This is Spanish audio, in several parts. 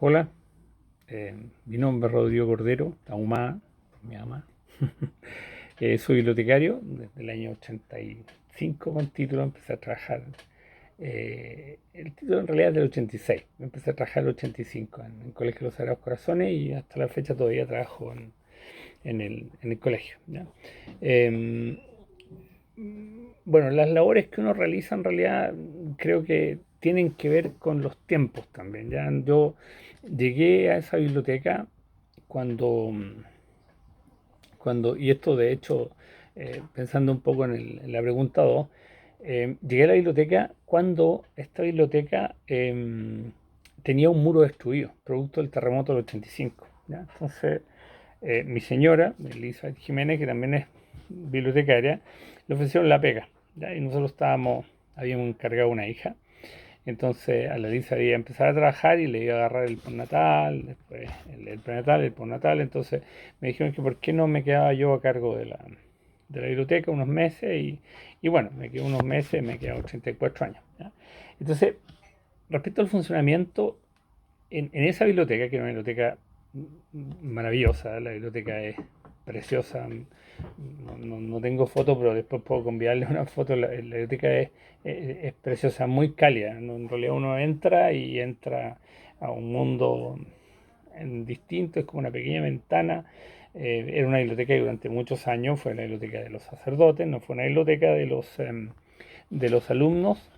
Hola, mi nombre es Rodrigo Cordero, ahumada por mi mamá. Soy bibliotecario desde el año 85 con título, empecé a trabajar. El título en realidad es del 86, empecé a trabajar el 85 en Colegio de los Sagrados Corazones y hasta la fecha todavía trabajo en el colegio, ¿ya? Eh, bueno, las labores que uno realiza en realidad creo que tienen que ver con los tiempos también. Ya yo llegué a esa biblioteca cuando, y esto de hecho, pensando un poco en la pregunta 2, llegué a la biblioteca cuando esta biblioteca tenía un muro destruido, producto del terremoto del 85. ¿Ya? Entonces, mi señora, Elisa Jiménez, que también es bibliotecaria, le ofrecieron la pega. ¿Ya? Y nosotros habíamos encargado una hija. Entonces a la Elisa había empezado a trabajar y le iba a agarrar el postnatal, después el prenatal, el postnatal. Entonces me dijeron que por qué no me quedaba yo a cargo de la biblioteca unos meses y bueno, me quedé unos meses, me quedé 84 años. ¿Ya? Entonces, respecto al funcionamiento, en esa biblioteca, que era una biblioteca maravillosa, la biblioteca es preciosa, no tengo foto, pero después puedo enviarle una foto, la biblioteca es preciosa, muy cálida, ¿no? En realidad uno entra y entra a un mundo distinto, es como una pequeña ventana. Era una biblioteca que durante muchos años fue la biblioteca de los sacerdotes, no fue una biblioteca de los alumnos.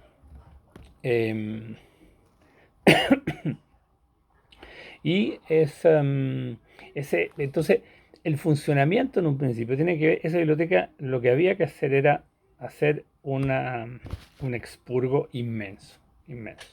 Eh, Y entonces, el funcionamiento en un principio tiene que ver, esa biblioteca lo que había que hacer era hacer un expurgo inmenso, inmenso.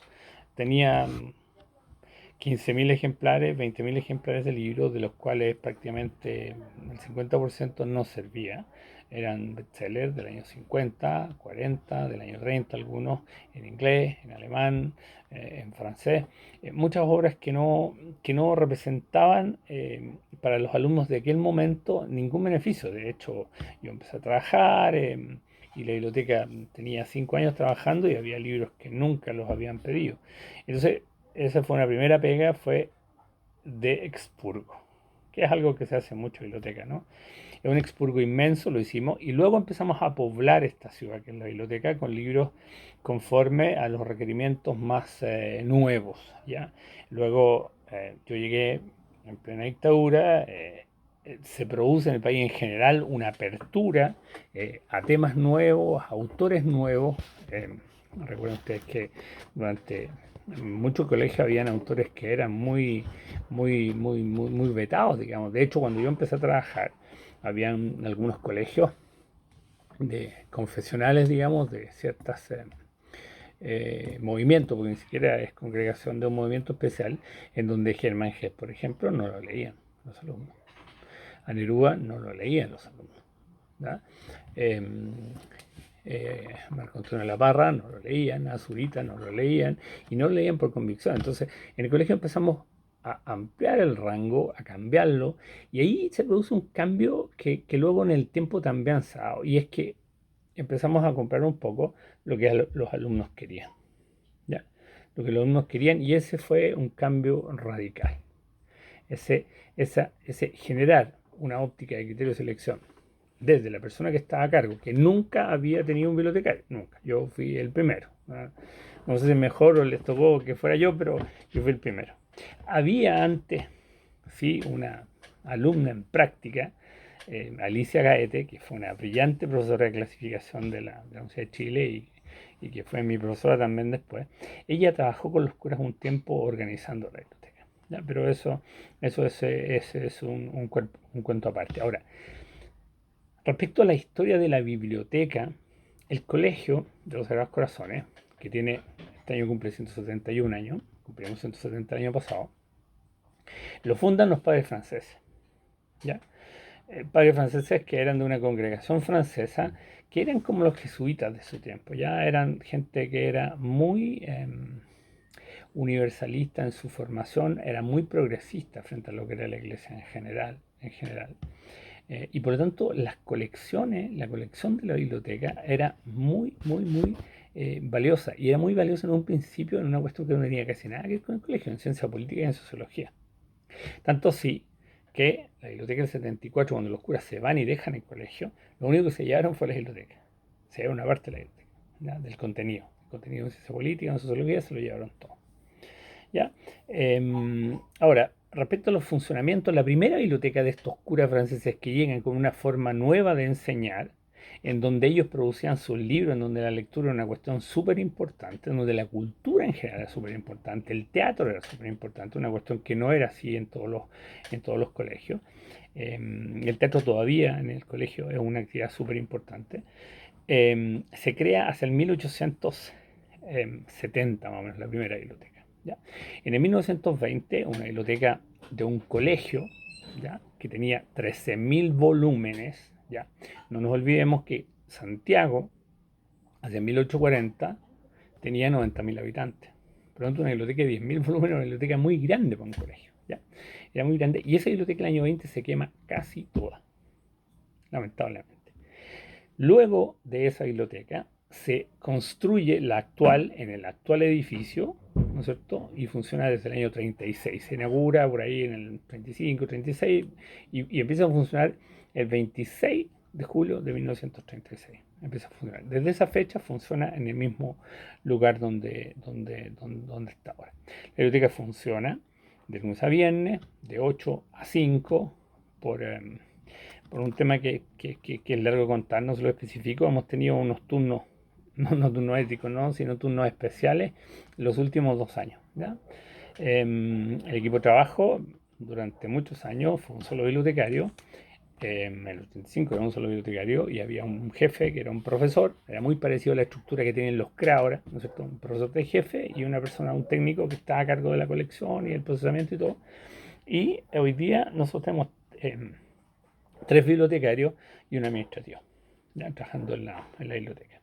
Tenía 15.000 ejemplares, 20.000 ejemplares de libros, de los cuales prácticamente el 50% no servía. Eran bestsellers del año 50, 40, del año 30, algunos en inglés, en alemán, en francés. Muchas obras que no representaban para los alumnos de aquel momento ningún beneficio. De hecho, yo empecé a trabajar y la biblioteca tenía 5 años trabajando y había libros que nunca los habían pedido. Entonces, esa fue una primera pega, fue de expurgo, que es algo que se hace mucho en biblioteca, ¿no? Es un expurgo inmenso, lo hicimos, y luego empezamos a poblar esta ciudad, que es la biblioteca, con libros conforme a los requerimientos más nuevos, ¿ya? Luego yo llegué en plena dictadura, se produce en el país en general una apertura a temas nuevos, a autores nuevos. Eh, Recuerden ustedes que durante muchos colegios habían autores que eran muy, muy, muy, muy, muy vetados, digamos. De hecho, cuando yo empecé a trabajar, habían algunos colegios de confesionales, digamos, de ciertas movimientos, porque ni siquiera es congregación de un movimiento especial, en donde Germán Gess, por ejemplo, no lo leían los alumnos. A Neruda no lo leían los alumnos. ¿Ya? Eh, Marco Antonio La Parra no lo leían, a Zurita no lo leían, y no lo leían por convicción. Entonces, en el colegio empezamos a ampliar el rango, a cambiarlo, y ahí se produce un cambio que luego en el tiempo también se ha dado, y es que empezamos a comprar un poco lo que los alumnos querían, ¿ya? Lo que los alumnos querían, y ese fue un cambio radical. Ese, ese generar una óptica de criterio de selección desde la persona que estaba a cargo, que nunca había tenido un bibliotecario, nunca. Yo fui el primero. ¿No? No sé si es mejor o les tocó que fuera yo, pero yo fui el primero. Había antes, sí, una alumna en práctica, Alicia Gaete, que fue una brillante profesora de clasificación de la Universidad de Chile y que fue mi profesora también después. Ella trabajó con los curas un tiempo organizando la biblioteca. ¿Ya? Pero eso es un cuento aparte. Ahora, respecto a la historia de la biblioteca, el Colegio de los Sagrados Corazones, que este año cumple 171 años, cumplimos 170 el año pasado, lo fundan los padres franceses, ¿ya? Padres franceses que eran de una congregación francesa, que eran como los jesuitas de su tiempo, ya eran gente que era muy universalista en su formación, era muy progresista frente a lo que era la iglesia en general. Y por lo tanto, la colección de la biblioteca era muy, muy, muy valiosa. Y era muy valiosa en un principio en una cuestión que no tenía casi nada que ver con el colegio, en ciencia política y en sociología. Tanto sí que la biblioteca del 74, cuando los curas se van y dejan el colegio, lo único que se llevaron fue la biblioteca. Se llevaron una parte de la biblioteca, ¿ya? Del contenido. El contenido en ciencia política, en sociología, se lo llevaron todo. ¿Ya? Ahora, respecto a los funcionamientos, la primera biblioteca de estos curas franceses que llegan con una forma nueva de enseñar, en donde ellos producían sus libros, en donde la lectura era una cuestión súper importante, en donde la cultura en general era súper importante, el teatro era súper importante, una cuestión que no era así en todos los colegios. El teatro todavía en el colegio es una actividad súper importante. Se crea hacia el 1870 más o menos la primera biblioteca. ¿Ya? En el 1920, una biblioteca de un colegio, ¿ya? Que tenía 13.000 volúmenes. ¿Ya? No nos olvidemos que Santiago, hacia 1840, tenía 90.000 habitantes. Por lo tanto, una biblioteca de 10.000 volúmenes, una biblioteca muy grande para un colegio. ¿Ya? Era muy grande. Y esa biblioteca el año 20 se quema casi toda, lamentablemente. Luego de esa biblioteca se construye la actual en el actual edificio, ¿no es cierto? Y funciona desde el año 36. Se inaugura por ahí en el 35, 36 y empieza a funcionar el 26 de julio de 1936. Empieza a funcionar. Desde esa fecha funciona en el mismo lugar donde está ahora. La biblioteca funciona de lunes a viernes, de 8 a 5, por un tema que es largo de contar, no se lo especifico. Hemos tenido unos turnos, no turnos éticos, ¿no? Sino turnos especiales los últimos 2 años. ¿Ya? El equipo de trabajo durante muchos años fue un solo bibliotecario. En el 85 era un solo bibliotecario y había un jefe que era un profesor. Era muy parecido a la estructura que tienen los CRA ahora, ¿no es cierto? Un profesor de jefe y una persona, un técnico que está a cargo de la colección y el procesamiento y todo. Y hoy día nosotros tenemos 3 bibliotecarios y un administrativo, ¿ya? Trabajando en la biblioteca.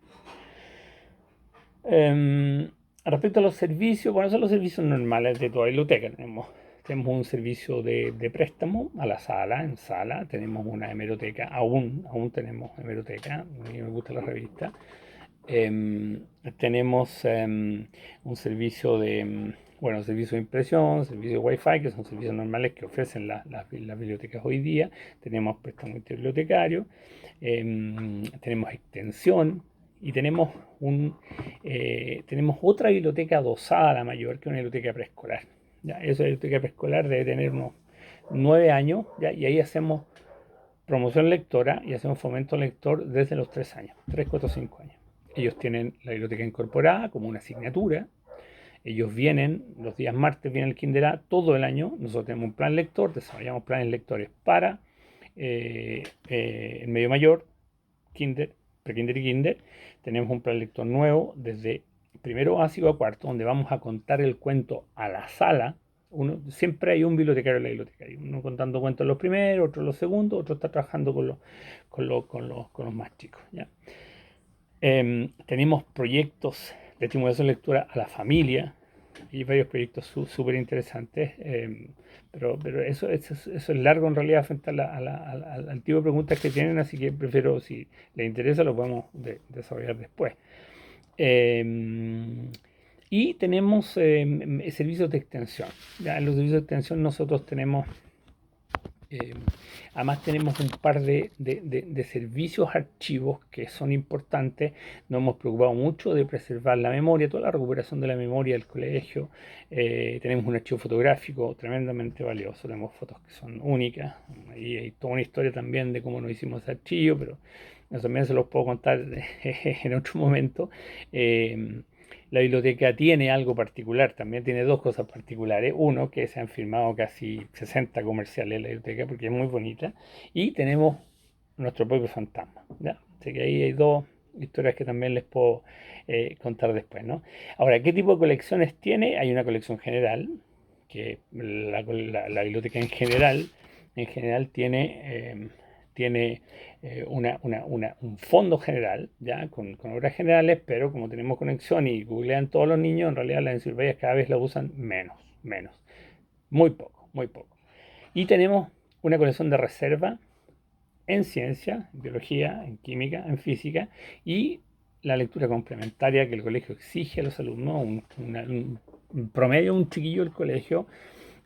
Respecto a los servicios, bueno, son los servicios normales de toda biblioteca. Tenemos un servicio de préstamo a la sala, en sala. Tenemos una hemeroteca, aún tenemos hemeroteca. A mí me gusta la revista. Tenemos un servicio servicio de impresión, servicio de Wi-Fi, que son servicios normales que ofrecen las bibliotecas hoy día. Tenemos préstamo interbibliotecario, tenemos extensión y tenemos otra biblioteca adosada a la mayor, que es una biblioteca preescolar. ¿Ya? Esa biblioteca preescolar debe tener unos 9 años, ¿ya? Y ahí hacemos promoción lectora y hacemos fomento lector desde los 3 años, 3, 4, 5 años. Ellos tienen la biblioteca incorporada como una asignatura. Ellos vienen, los días martes viene el Kinder A todo el año. Nosotros tenemos un plan lector, desarrollamos planes lectores para el medio mayor, Kinder, Prekinder y Kinder. Tenemos un plan lector nuevo desde primero básico a cuarto, donde vamos a contar el cuento a la sala. Siempre hay un bibliotecario en la biblioteca, uno contando cuentos los primeros, otro los segundos, otro está trabajando con los más chicos. ¿Ya? Tenemos proyectos de estimulación de lectura a la familia y varios proyectos súper interesantes, pero eso es largo en realidad frente al tipo de preguntas que tienen, así que prefiero, si les interesa, lo podemos desarrollar después. Y tenemos servicios de extensión. ¿Ya? En los servicios de extensión nosotros tenemos además tenemos un par de servicios archivos que son importantes. Nos hemos preocupado mucho de preservar la memoria, toda la recuperación de la memoria del colegio. Tenemos un archivo fotográfico tremendamente valioso, tenemos fotos que son únicas. Y hay toda una historia también de cómo nos hicimos ese archivo, pero eso también se los puedo contar en otro momento. La biblioteca tiene algo particular, también tiene dos cosas particulares. Uno, que se han firmado casi 60 comerciales en la biblioteca porque es muy bonita. Y tenemos nuestro propio fantasma. ¿Ya? Así que ahí hay dos historias que también les puedo contar después, ¿no? Ahora, ¿qué tipo de colecciones tiene? Hay una colección general, que la biblioteca en general tiene un fondo general, ya, con obras generales, pero como tenemos conexión y googlean todos los niños, en realidad las enciclopedias cada vez la usan menos, muy poco, muy poco. Y tenemos una colección de reserva en ciencia, en biología, en química, en física, y la lectura complementaria que el colegio exige a los alumnos. Un promedio, un chiquillo del colegio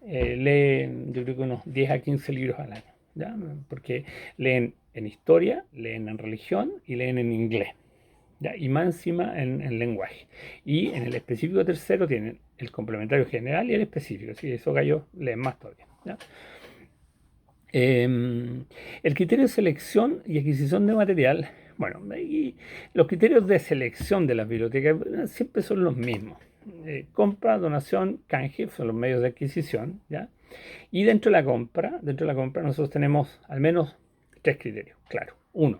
lee, yo creo que unos 10 a 15 libros al año, ¿ya? Porque leen en historia, leen en religión y leen en inglés, ¿ya? Y más encima en lenguaje. Y en el específico tercero tienen el complementario general y el específico. Si esos gallos leen más todavía, ¿ya? El criterio de selección y adquisición de material, bueno, y los criterios de selección de las bibliotecas siempre son los mismos. Compra, donación, canje, son los medios de adquisición, ¿ya? Y dentro de la compra nosotros tenemos al menos tres criterios, claro. Uno,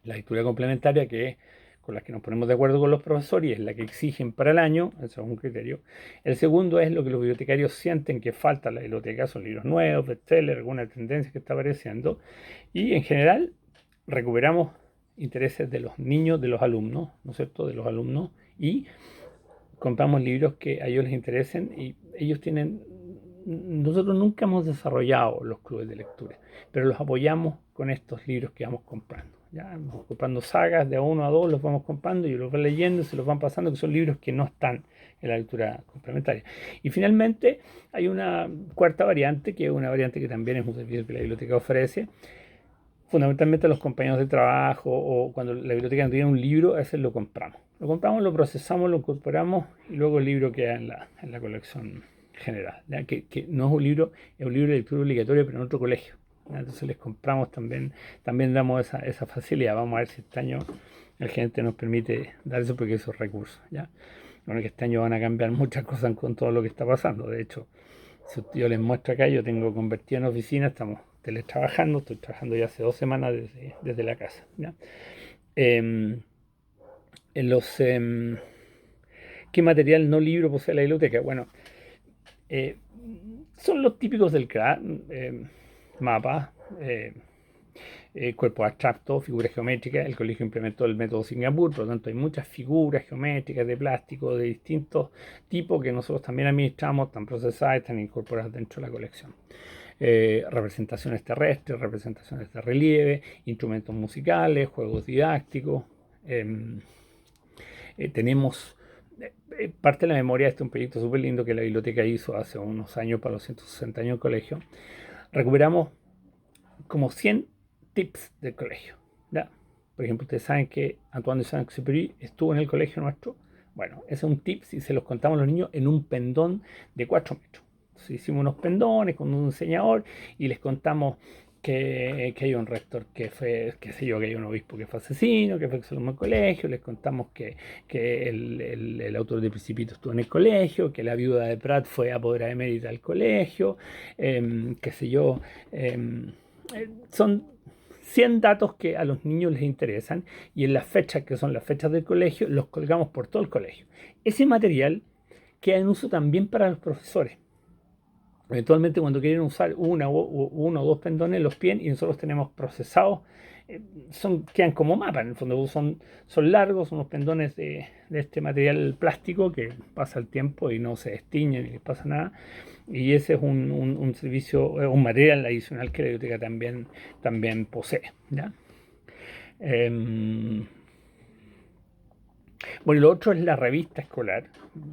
la lectura complementaria, que es con la que nos ponemos de acuerdo con los profesores y es la que exigen para el año, eso es un criterio. El segundo es lo que los bibliotecarios sienten que falta en la biblioteca, son libros nuevos, bestsellers, alguna tendencia que está apareciendo. Y en general recuperamos intereses de los niños, de los alumnos, ¿no es cierto?, de los alumnos, y compramos libros que a ellos les interesen y ellos tienen... Nosotros nunca hemos desarrollado los clubes de lectura, pero los apoyamos con estos libros que vamos comprando. Ya vamos comprando sagas de a uno a dos, los vamos comprando y los van leyendo, se los van pasando, que son libros que no están en la lectura complementaria. Y finalmente hay una cuarta variante, que es una variante que también es un servicio que la biblioteca ofrece, fundamentalmente a los compañeros de trabajo o cuando la biblioteca no tiene un libro, a veces lo compramos. Lo compramos, lo procesamos, lo incorporamos y luego el libro queda en la colección general. ¿Ya? Que no es un libro, es un libro de lectura obligatoria, pero en otro colegio. ¿Ya? Entonces les compramos también damos esa facilidad. Vamos a ver si este año el gerente nos permite dar eso porque esos recursos. ¿Ya? Bueno, que este año van a cambiar muchas cosas con todo lo que está pasando. De hecho, si yo les muestro acá, yo tengo convertido en oficina, estamos teletrabajando, estoy trabajando ya hace 2 semanas desde la casa. ¿Ya? En los, ¿Qué material no libro posee la biblioteca? Bueno, eh, son los típicos del CRA, mapas, cuerpos abstractos, figuras geométricas. El colegio implementó el método Singapur, por lo tanto hay muchas figuras geométricas de plástico de distintos tipos que nosotros también administramos, están procesadas, están incorporadas dentro de la colección. Representaciones terrestres, representaciones de relieve, instrumentos musicales, juegos didácticos. Tenemos parte de la memoria de un proyecto súper lindo que la biblioteca hizo hace unos años para los 160 años del colegio. Recuperamos como 100 tips del colegio, ¿ya? Por ejemplo, ustedes saben que Antoine de Saint-Exupéry estuvo en el colegio nuestro. Bueno, ese es un tip si se los contamos a los niños en un pendón de 4 metros. Entonces, hicimos unos pendones con un diseñador y les contamos que hay un rector que fue, qué sé yo, que hay un obispo que fue asesino, que fue exalumno del colegio, les contamos que el autor de Principito estuvo en el colegio, que la viuda de Prat fue apoderada emérita del colegio, qué sé yo, son 100 datos que a los niños les interesan y en las fechas, que son las fechas del colegio, los colgamos por todo el colegio. Ese material queda en uso también para los profesores. Eventualmente cuando quieren usar uno o dos pendones los piden y nosotros tenemos procesados, quedan como mapas, en el fondo son largos, unos pendones de este material plástico que pasa el tiempo y no se destiñe ni les pasa nada. Y ese es un servicio, un material adicional que la biblioteca también posee. ¿Ya? Bueno, y lo otro es la revista escolar,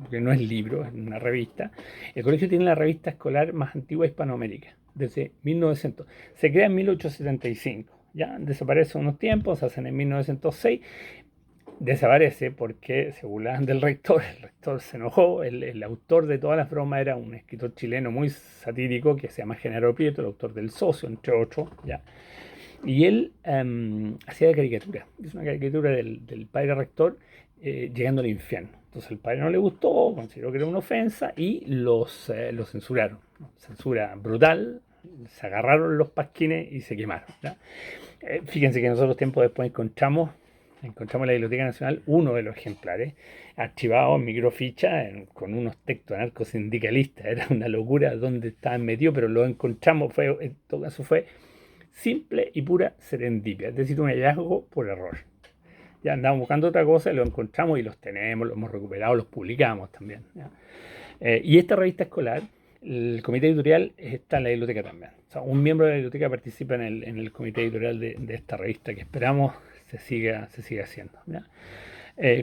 que no es libro, es una revista. El colegio tiene la revista escolar más antigua de Hispanoamérica, desde 1900. Se crea en 1875, ya desaparece unos tiempos, se hacen en 1906. Desaparece porque se burlaban del rector, el rector se enojó, el autor de todas las bromas era un escritor chileno muy satírico que se llama Genaro Prieto, el autor del Socio, entre otros, ¿ya? Y él hacía caricatura, hizo una caricatura del padre rector llegando al infierno. Entonces al padre no le gustó, consideró que era una ofensa y los censuraron, ¿no? Censura brutal, se agarraron los pasquines y se quemaron, ¿ya? Fíjense que nosotros tiempo después encontramos en la Biblioteca Nacional uno de los ejemplares archivado en microficha con unos textos anarcosindicalistas. Era una locura donde estaban metidos, pero lo encontramos, en todo caso fue simple y pura serendipia, es decir, un hallazgo por error. Ya andábamos buscando otra cosa y lo encontramos y los tenemos, los hemos recuperado, los publicamos también. Y esta revista escolar, el comité editorial está en la biblioteca también. O sea, un miembro de la biblioteca participa en el comité editorial de esta revista que esperamos se sigue haciendo, ¿ya?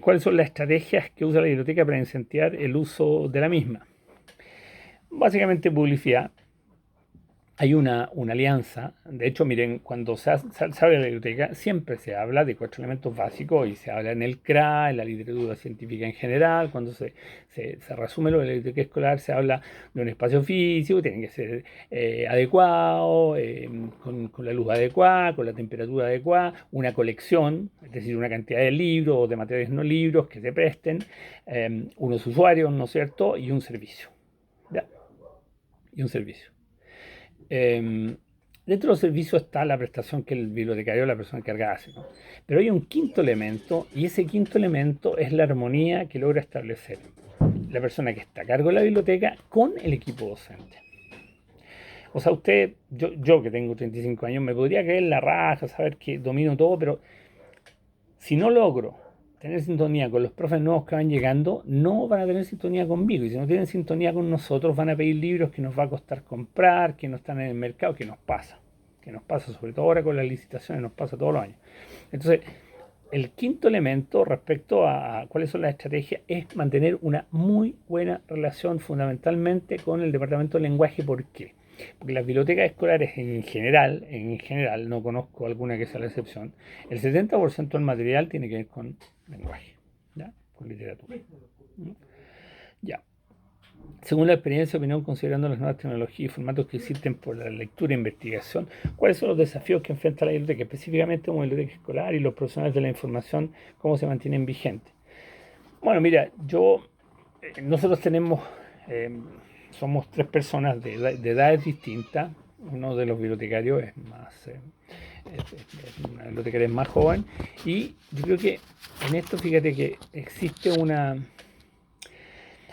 ¿Cuáles son las estrategias que usa la biblioteca para incentivar el uso de la misma? Básicamente publicidad. Hay una alianza. De hecho, miren, cuando se habla de la biblioteca, siempre se habla de 4 elementos básicos y se habla en el CRA, en la literatura científica en general. Cuando se resume lo de la biblioteca escolar, se habla de un espacio físico, tiene que ser adecuado, con la luz adecuada, con la temperatura adecuada, una colección, es decir, una cantidad de libros o de materiales no libros que se presten, unos usuarios, ¿no es cierto? Y un servicio. ¿Ya? Y un servicio. Dentro de los servicios está la prestación que el bibliotecario, la persona encargada hace, ¿no? Pero hay un quinto elemento, y ese quinto elemento es la armonía que logra establecer la persona que está a cargo de la biblioteca con el equipo docente. O sea, yo que tengo 35 años, me podría caer la raja, saber que domino todo, pero si no logro tener sintonía con los profes nuevos que van llegando, no van a tener sintonía conmigo. Y si no tienen sintonía con nosotros, van a pedir libros que nos va a costar comprar, que no están en el mercado, que nos pasa. Que nos pasa, sobre todo ahora con las licitaciones, nos pasa todos los años. Entonces, el quinto elemento respecto a cuáles son las estrategias es mantener una muy buena relación fundamentalmente con el departamento de lenguaje. ¿Por qué? Porque las bibliotecas escolares en general, no conozco alguna que sea la excepción, el 70% del material tiene que ver con lenguaje, ¿ya? Con literatura. Ya. Según la experiencia, opinión, considerando las nuevas tecnologías y formatos que existen por la lectura e investigación, ¿cuáles son los desafíos que enfrenta la biblioteca, específicamente como biblioteca escolar y los profesionales de la información, cómo se mantienen vigentes? Bueno, mira, nosotros eh, somos 3 personas de edades distintas. Uno de los bibliotecarios es más, una bibliotecaria más joven, y yo creo que en esto, fíjate que existe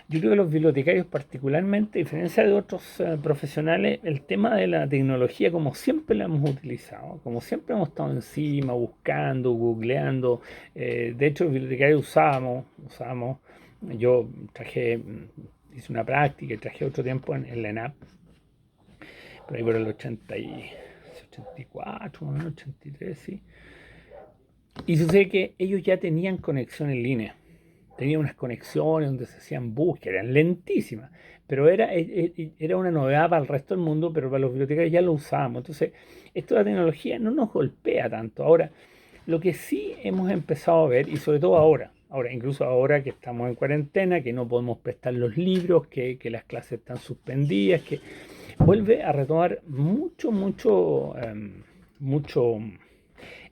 yo creo que los bibliotecarios particularmente, a diferencia de otros profesionales, el tema de la tecnología, como siempre la hemos utilizado, como siempre hemos estado encima, buscando, googleando. De hecho, los bibliotecarios usábamos, yo hice una práctica y traje otro tiempo en la ENAP, por ahí por el 84, 83, sí. Y sucede que ellos ya tenían conexión en línea. Tenían unas conexiones donde se hacían búsquedas, eran lentísimas, pero era una novedad para el resto del mundo, pero para los bibliotecarios ya lo usábamos. Entonces, esto de la tecnología no nos golpea tanto. Ahora, lo que sí hemos empezado a ver, y sobre todo ahora, incluso ahora que estamos en cuarentena, que no podemos prestar los libros, que las clases están suspendidas, que vuelve a retomar mucho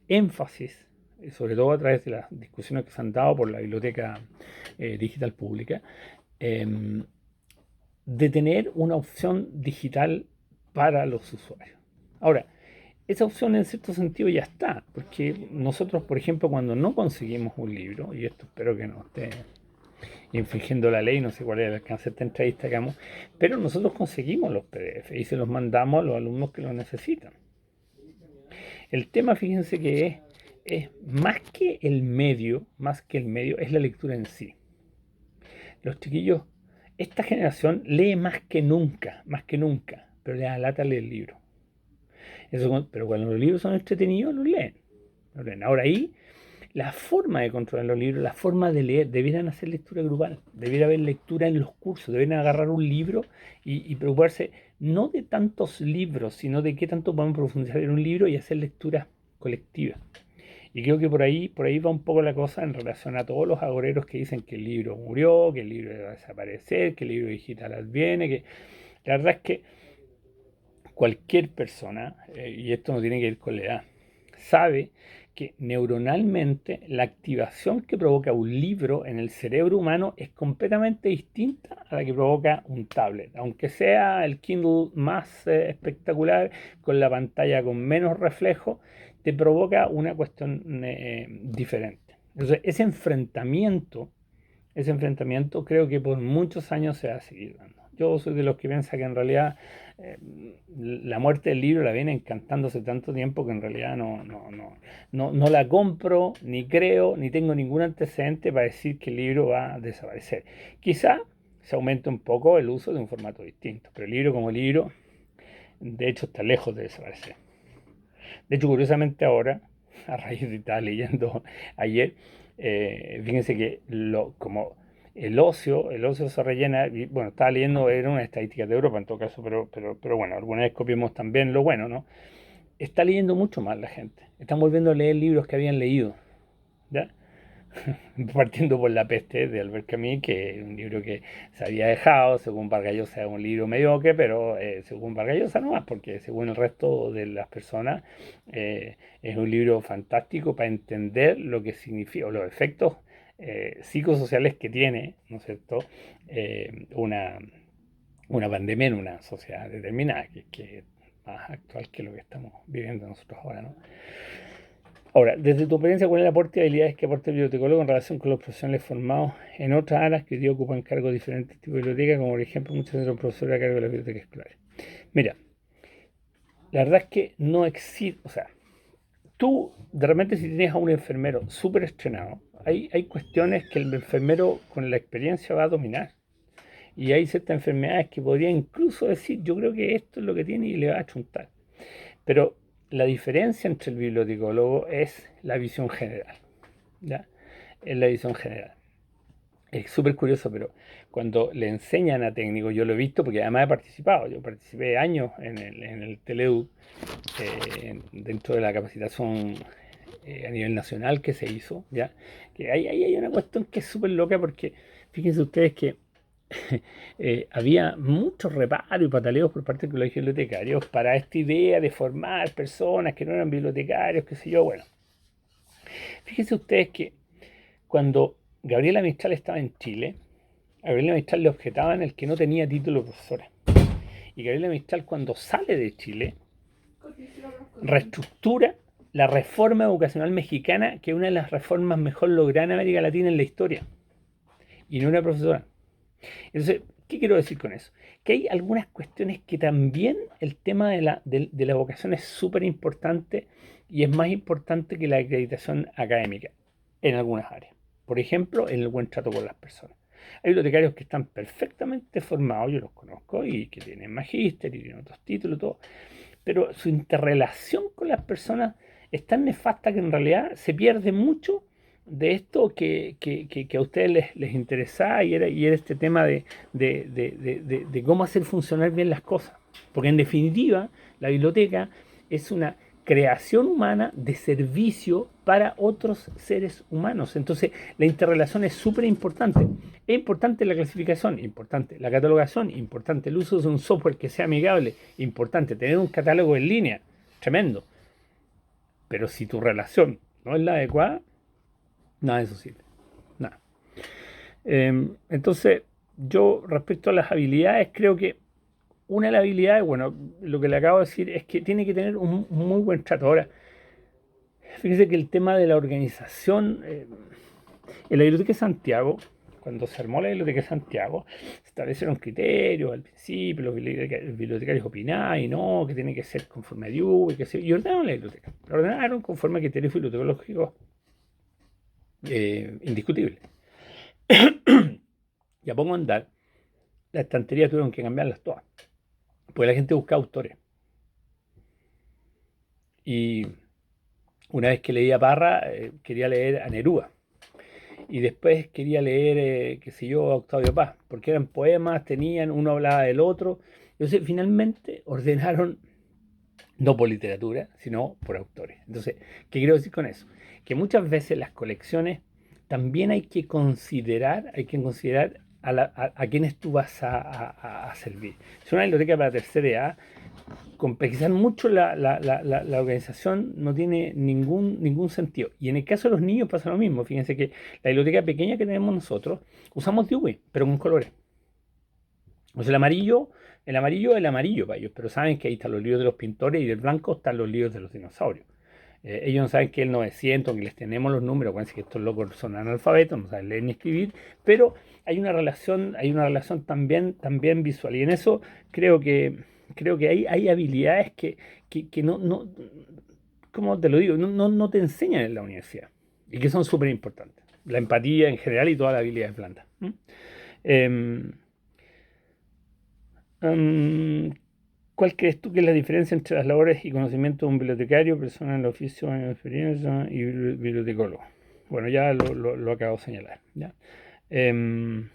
énfasis, sobre todo a través de las discusiones que se han dado por la Biblioteca Digital Pública, eh, de tener una opción digital para los usuarios. Ahora, esa opción en cierto sentido ya está, porque nosotros, por ejemplo, cuando no conseguimos un libro, y esto espero que no esté infringiendo la ley, no sé cuál es el alcance de esta entrevista que hagamos, pero nosotros conseguimos los PDF y se los mandamos a los alumnos que los necesitan. El tema, fíjense que es más que el medio, es la lectura en sí. Los chiquillos, esta generación lee más que nunca, pero le da lata leer el libro. Pero cuando los libros son entretenidos, los leen. Ahora ahí, la forma de controlar los libros, la forma de leer, debieran hacer lectura grupal, debiera haber lectura en los cursos, debieran agarrar un libro y preocuparse no de tantos libros, sino de qué tanto podemos profundizar en un libro y hacer lectura colectiva. Y creo que por ahí va un poco la cosa en relación a todos los agoreros que dicen que el libro murió, que el libro va a desaparecer, que el libro digital adviene, que la verdad es que cualquier persona, y esto no tiene que ir con la edad, sabe que neuronalmente la activación que provoca un libro en el cerebro humano es completamente distinta a la que provoca un tablet. Aunque sea el Kindle más espectacular, con la pantalla con menos reflejo, te provoca una cuestión diferente. Entonces, ese enfrentamiento creo que por muchos años se va a seguir dando. Yo soy de los que piensa que en realidad eh, la muerte del libro la viene encantando hace tanto tiempo que en realidad no la compro, ni creo, ni tengo ningún antecedente para decir que el libro va a desaparecer. Quizá se aumente un poco el uso de un formato distinto, pero el libro como libro, de hecho, está lejos de desaparecer. De hecho, curiosamente ahora, a raíz de estar leyendo ayer, fíjense que como el ocio se rellena, y, bueno, estaba leyendo, era una estadística de Europa en todo caso, pero bueno, alguna vez copiamos también lo bueno, ¿no? Está leyendo mucho más la gente, están volviendo a leer libros que habían leído, ¿ya? Partiendo por La peste de Albert Camus, que es un libro que se había dejado, según Vargas Llosa es un libro mediocre, pero según Vargas Llosa no más, porque según el resto de las personas es un libro fantástico para entender lo que significa, o los efectos psicosociales que tiene, ¿no es cierto?, una pandemia en una sociedad determinada, que es más actual que lo que estamos viviendo nosotros ahora, ¿no? Ahora, desde tu experiencia, ¿cuál es el aporte y habilidades que aporta el bibliotecólogo en relación con los profesionales formados en otras áreas que hoy día ocupan cargos de diferentes tipos de biblioteca, como por ejemplo muchos de los profesores a cargo de las bibliotecas escolares? Mira, la verdad es que no existe, o sea, tú de repente si tienes a un enfermero súper estrenado, hay cuestiones que el enfermero con la experiencia va a dominar. Y hay ciertas enfermedades que podría incluso decir, yo creo que esto es lo que tiene y le va a chuntar. Pero la diferencia entre el bibliotecólogo es la visión general, ¿ya? Es la visión general. Es súper curioso, pero cuando le enseñan a técnicos, yo lo he visto porque además he participado, yo participé años en el TLEU, dentro de la capacitación a nivel nacional que se hizo, ¿ya? Que ahí hay una cuestión que es súper loca porque fíjense ustedes que había muchos reparos y pataleos por parte del colegio de bibliotecarios para esta idea de formar personas que no eran bibliotecarios, qué sé yo. Bueno, fíjense ustedes que cuando Gabriela Mistral estaba en Chile, a Gabriela Mistral le objetaban el que no tenía título de profesora. Y Gabriela Mistral, cuando sale de Chile, reestructura la reforma educacional mexicana, que es una de las reformas mejor logradas en América Latina en la historia. Y no era profesora. Entonces, ¿qué quiero decir con eso? Que hay algunas cuestiones que también el tema de la vocación es súper importante y es más importante que la acreditación académica en algunas áreas. Por ejemplo, en el buen trato con las personas. Hay bibliotecarios que están perfectamente formados, yo los conozco, y que tienen magíster y tienen otros títulos y todo, pero su interrelación con las personas es tan nefasta que en realidad se pierde mucho de esto que a ustedes les interesaba y era este tema de cómo hacer funcionar bien las cosas. Porque en definitiva, la biblioteca es una creación humana de servicio para otros seres humanos. Entonces, la interrelación es súper importante. Es importante la clasificación, importante la catalogación, importante el uso de un software que sea amigable, importante tener un catálogo en línea, tremendo. Pero si tu relación no es la adecuada, nada de eso sirve. Nada. Entonces, yo respecto a las habilidades, creo que una de las habilidades, bueno, lo que le acabo de decir es que tiene que tener un muy buen trato. Ahora, fíjese que el tema de la organización, en la Biblioteca de Santiago, cuando se armó la Biblioteca de Santiago, se establecieron criterios al principio, los bibliotecarios opinaban y no, que tiene que ser conforme a Dewey, y ordenaron la biblioteca. La ordenaron conforme a criterios bibliotecológicos indiscutibles. Ya pongo a andar, las estanterías tuvieron que cambiarlas todas, porque la gente buscaba autores. Y una vez que leía Parra, quería leer a Neruda. Y después quería leer, qué sé yo, a Octavio Paz, porque eran poemas, uno hablaba del otro. Entonces, finalmente ordenaron, no por literatura, sino por autores. Entonces, ¿qué quiero decir con eso? Que muchas veces las colecciones también hay que considerar a quienes tú vas a servir. Si una biblioteca para tercera edad, complejizar mucho la organización no tiene ningún sentido. Y en el caso de los niños pasa lo mismo. Fíjense que la biblioteca pequeña que tenemos nosotros, usamos Dewey, pero con colores. O sea, el amarillo para ellos, pero saben que ahí están los libros de los pintores y del blanco están los libros de los dinosaurios. Ellos no saben que es el 900, que les tenemos los números, acuérdense que estos locos son analfabetos, no saben leer ni escribir, pero hay una relación también visual. Y en eso creo que hay habilidades que no, ¿cómo te lo digo? No te enseñan en la universidad y que son súper importantes. La empatía en general y todas las habilidades blandas. ¿Mm? Em, em, ¿Cuál crees tú que es la diferencia entre las labores y conocimiento de un bibliotecario, persona en el oficio, años de experiencia y bibliotecólogo? Bueno, ya lo acabo de señalar. ¿Ya? Em,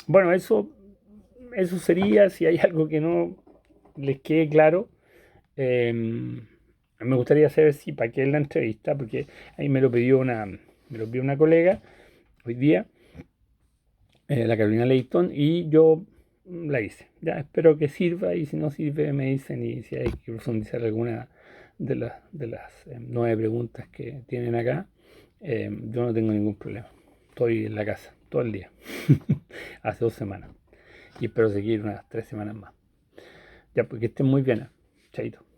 bueno, eso sería, si hay algo que no les quede claro, em, me gustaría saber si para qué es la entrevista, porque ahí me lo pidió una colega hoy día, la Carolina Leighton, y yo la hice. Ya espero que sirva y si no sirve me dicen y si hay que profundizar alguna de las 9 preguntas que tienen acá, yo no tengo ningún problema. Estoy en la casa todo el día, hace 2 semanas y espero seguir unas 3 semanas más. Ya, porque estén muy bien. Chaito.